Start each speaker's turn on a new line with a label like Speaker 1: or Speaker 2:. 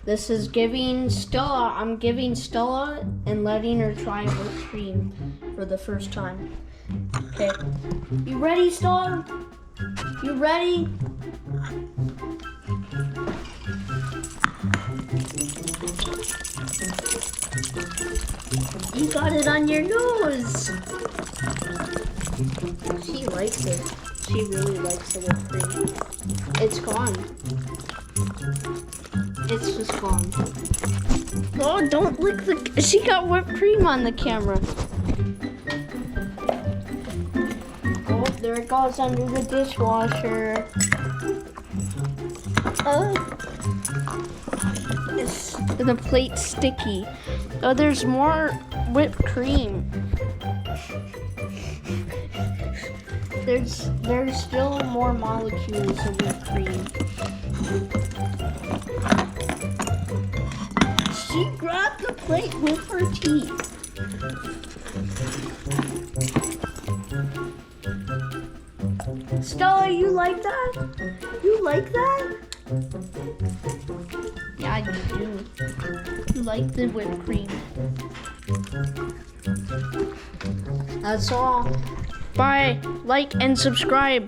Speaker 1: This is giving Stella. I'm giving Stella and letting her try whipped cream for the first time. Okay. You ready, Stella? You ready? You got it on your nose. She likes it. She really likes the whipped cream. It's gone. It's just gone. Oh, don't lick the... She got whipped cream on the camera. Oh, there it goes under the dishwasher. The plate's sticky. Oh, there's more whipped cream. There's still more molecules of whipped cream. She grabbed the plate with her teeth. Stella, you like that? You like that? Yeah, you do. You like the whipped cream. That's all. Bye. Like and subscribe.